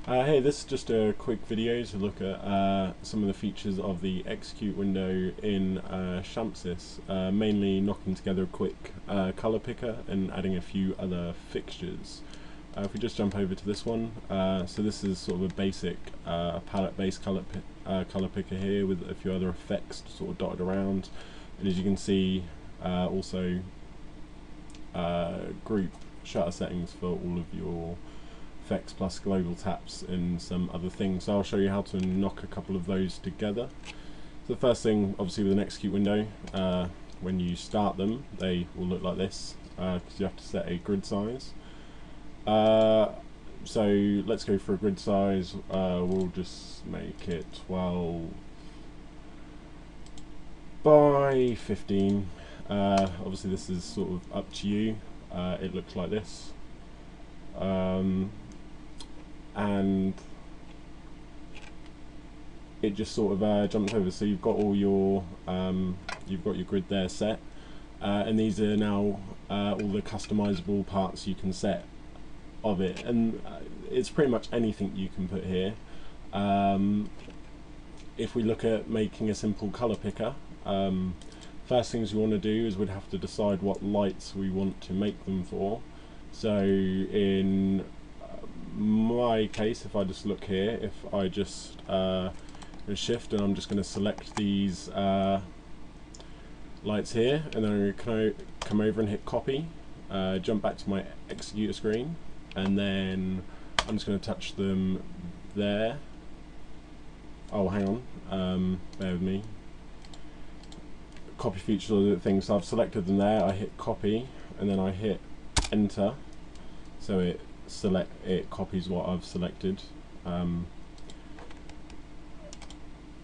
Hey, this is just a quick video to look at some of the features of the execute window in Champsys, mainly knocking together a quick color picker and adding a few other fixtures. If we just jump over to this one, so this is sort of a basic palette-based color picker here with a few other effects sort of dotted around, and as you can see, also group shutter settings for all of your effects plus global taps and some other things. So I'll show you how to knock a couple of those together. So the first thing, obviously, with an execute window, when you start them, they will look like this because you have to set a grid size. So let's go for a grid size. We'll just make it 12 by 15. Obviously this is sort of up to you. It looks like this. And it just sort of jumps over, so you've got all your grid there set, and these are now all the customizable parts you can set of it, and it's pretty much anything you can put here. If we look at making a simple color picker, first things we want to do is we'd have to decide what lights we want to make them for. So in my case, if I just look here, if I just shift, and I'm just going to select these lights here, and then I'm going to come over and hit copy, jump back to my executor screen, and then I'm just going to touch them there. Oh, hang on, bear with me. Copy features or the things, so I've selected them there, I hit copy, and then I hit enter, so it copies what I've selected.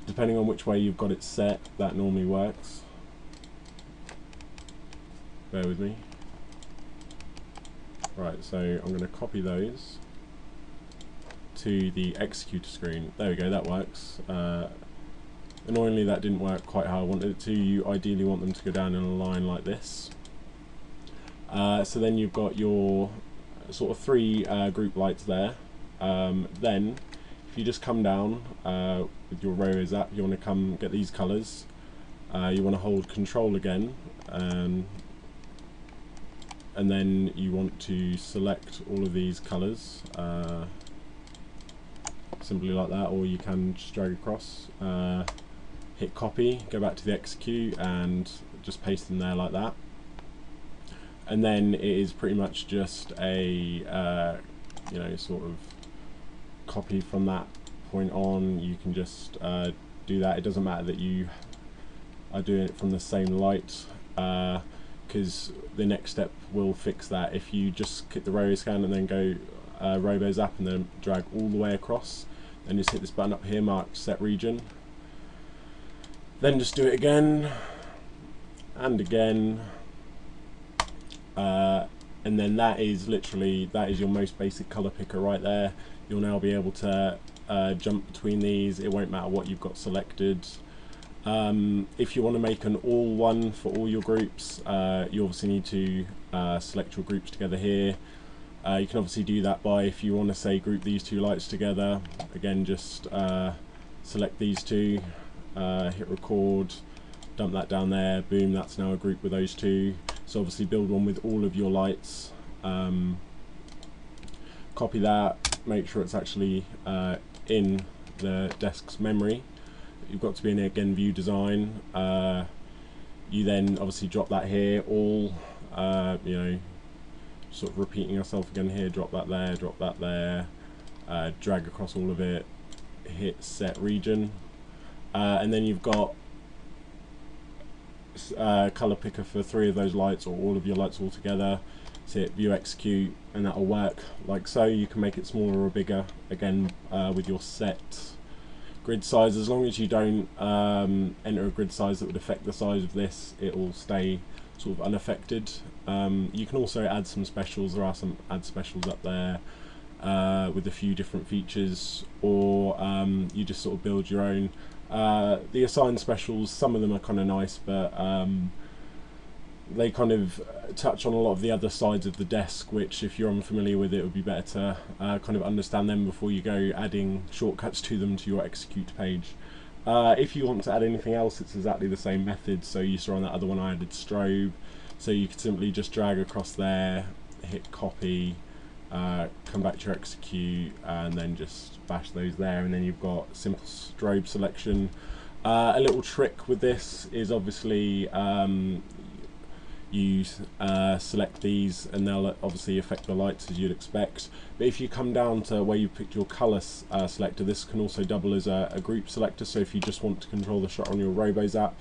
Depending on which way you've got it set, that normally works. Bear with me. Right, so I'm going to copy those to the executor screen. There we go, that works. Annoyingly, that didn't work quite how I wanted it to. You ideally want them to go down in a line like this. So then you've got your sort of three group lights there. Then if you just come down with your rows app, you want to come get these colors. You want to hold control again, and then you want to select all of these colors simply like that, or you can just drag across, hit copy, go back to the execute and just paste them there like that. And then it is pretty much just a sort of copy from that point on. You can just do that. It doesn't matter that you are doing it from the same light, because the next step will fix that. If you just click the row scan and then go robo zap and then drag all the way across, then just hit this button up here marked set region, then just do it again and again. And then that is your most basic color picker right there. You'll now be able to jump between these. It won't matter what you've got selected. If you want to make an all one for all your groups, you obviously need to select your groups together here. You can obviously do that by, if you want to say group these two lights together, again just select these two, hit record, dump that down there, boom, that's now a group with those two. So obviously build one with all of your lights, copy that, make sure it's actually in the desk's memory. You've got to be in, again, view design. You then obviously drop that here, all sort of repeating yourself again here, drop that there, drag across all of it, hit set region, and then you've got color picker for three of those lights or all of your lights all together. So hit view execute, and that will work like so. You can make it smaller or bigger, again with your set grid size. As long as you don't enter a grid size that would affect the size of this, it will stay sort of unaffected. You can also add some specials. There are some add specials up there with a few different features, or you just sort of build your own. The assigned specials, some of them are kind of nice, but they kind of touch on a lot of the other sides of the desk, which if you're unfamiliar with it would be better to kind of understand them before you go adding shortcuts to them to your execute page. If you want to add anything else, it's exactly the same method. So you saw on that other one I added strobe, so you could simply just drag across there, hit copy, come back to your execute, and then just bash those there, and then you've got simple strobe selection. A little trick with this is obviously you select these and they'll obviously affect the lights as you'd expect, but if you come down to where you picked your color selector, this can also double as a group selector. So if you just want to control the shot on your Robos app,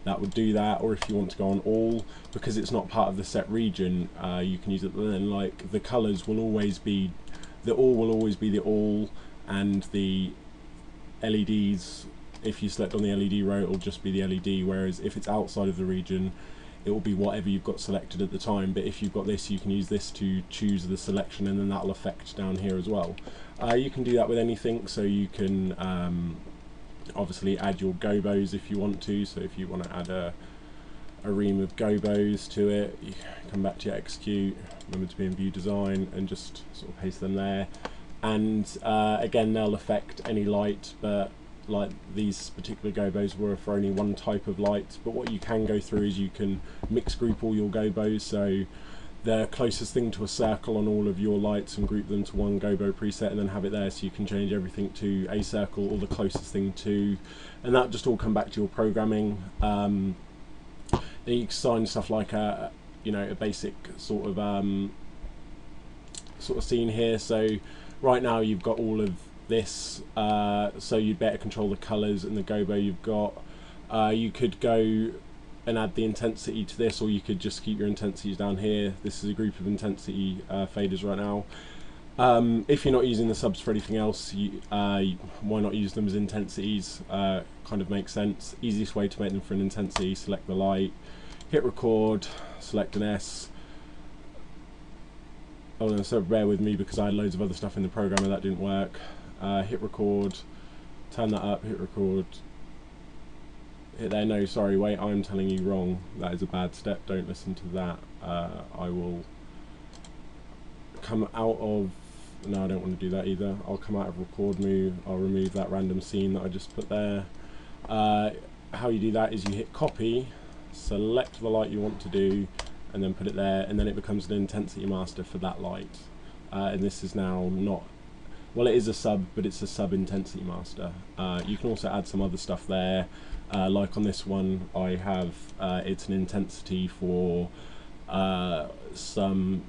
that would do that, or if you want to go on all, because it's not part of the set region, you can use it. Then like the colors will always be the all, and the LEDs, if you select on the LED row, it will just be the LED, whereas if it's outside of the region, it will be whatever you've got selected at the time. But if you've got this, you can use this to choose the selection, and then that'll affect down here as well. You can do that with anything, so you can obviously add your gobos if you want to. So if you want to add a ream of gobos to it, you come back to your execute, remember to be in view design, and just sort of paste them there. And again, they'll affect any light, but like these particular gobos were for only one type of light. But what you can go through is you can mix group all your gobos, so the closest thing to a circle on all of your lights, and group them to one gobo preset, and then have it there, so you can change everything to a circle or the closest thing to, and that just all come back to your programming. Then you can assign stuff like a basic sort of scene here. So right now you've got all of this, so you'd better control the colors and the gobo you've got. You could go and add the intensity to this, or you could just keep your intensities down here. This is a group of intensity faders right now. If you're not using the subs for anything else, why not use them as intensities? Kind of makes sense. Easiest way to make them for an intensity: select the light, hit record, select an S. Oh no, so bear with me because I had loads of other stuff in the programmer that didn't work. Hit record, turn that up, hit record, hit there. No, sorry, wait, I'm telling you wrong. That is a bad step, don't listen to that. I will come out of, no, I don't want to do that either. I'll come out of record move, I'll remove that random scene that I just put there. How you do that is you hit copy, select the light you want to do, and then put it there, and then it becomes an intensity master for that light. And this is now not, well, it is a sub, but it's a sub intensity master. You can also add some other stuff there, like on this one I have it's an intensity for some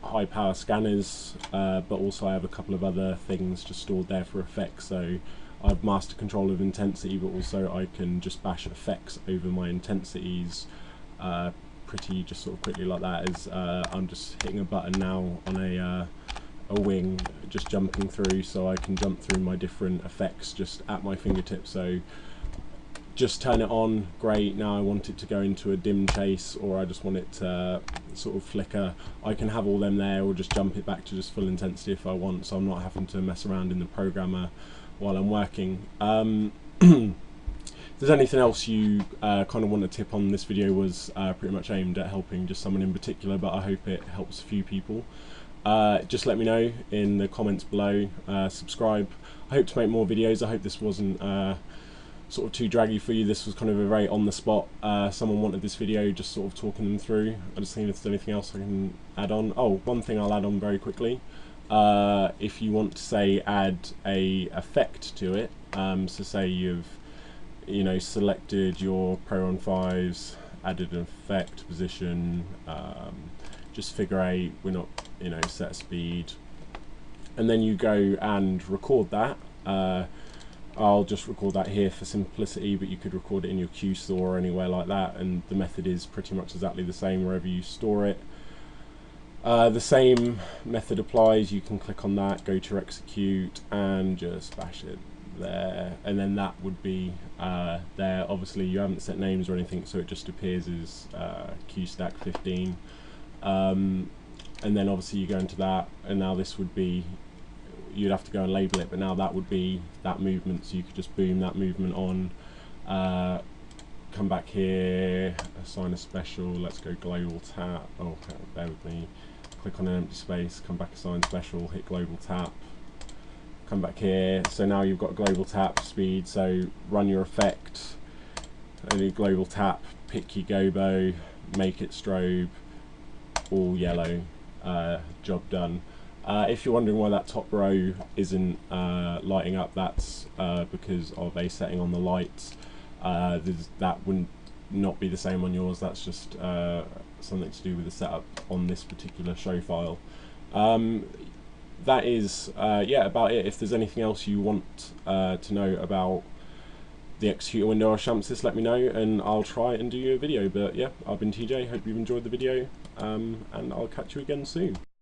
high power scanners, but also I have a couple of other things just stored there for effects. So I've master control of intensity, but also I can just bash effects over my intensities pretty just sort of quickly like that. As I'm just hitting a button now on a wing, just jumping through, so I can jump through my different effects just at my fingertips. So just turn it on, great, now I want it to go into a dim chase, or I just want it to sort of flicker. I can have all them there, or just jump it back to just full intensity if I want, so I'm not having to mess around in the programmer while I'm working. If there's anything else you kind of want to tip on, this video was pretty much aimed at helping just someone in particular, but I hope it helps a few people. Just let me know in the comments below, subscribe. I hope to make more videos. I hope this wasn't sort of too draggy for you. This was kind of a very on the spot, someone wanted this video, just sort of talking them through. I just think if there's anything else I can add on. Oh, one thing I'll add on very quickly, if you want to say add a effect to it, so say you've selected your Pro on 5s, added an effect, position, just figure 8, we're not, set speed, and then you go and record that. I'll just record that here for simplicity, but you could record it in your Q store or anywhere like that, and the method is pretty much exactly the same wherever you store it. The same method applies. You can click on that, go to execute, and just bash it there, and then that would be there. Obviously you haven't set names or anything, so it just appears as QStack 15, and then obviously you go into that, and now this would be, you'd have to go and label it, but now that would be that movement, so you could just boom that movement on, come back here, assign a special, let's go global tap, oh bear with me, click on an empty space, come back assign special, hit global tap, come back here, so now you've got global tap speed, so run your effect, only global tap, pick your gobo, make it strobe, all yellow, job done. If you're wondering why that top row isn't lighting up, that's because of a setting on the lights. That wouldn't not be the same on yours, that's just something to do with the setup on this particular show file. That is yeah, about it. If there's anything else you want to know about the executor window or Shamsis, let me know and I'll try and do you a video. But yeah, I've been TJ, hope you've enjoyed the video, and I'll catch you again soon.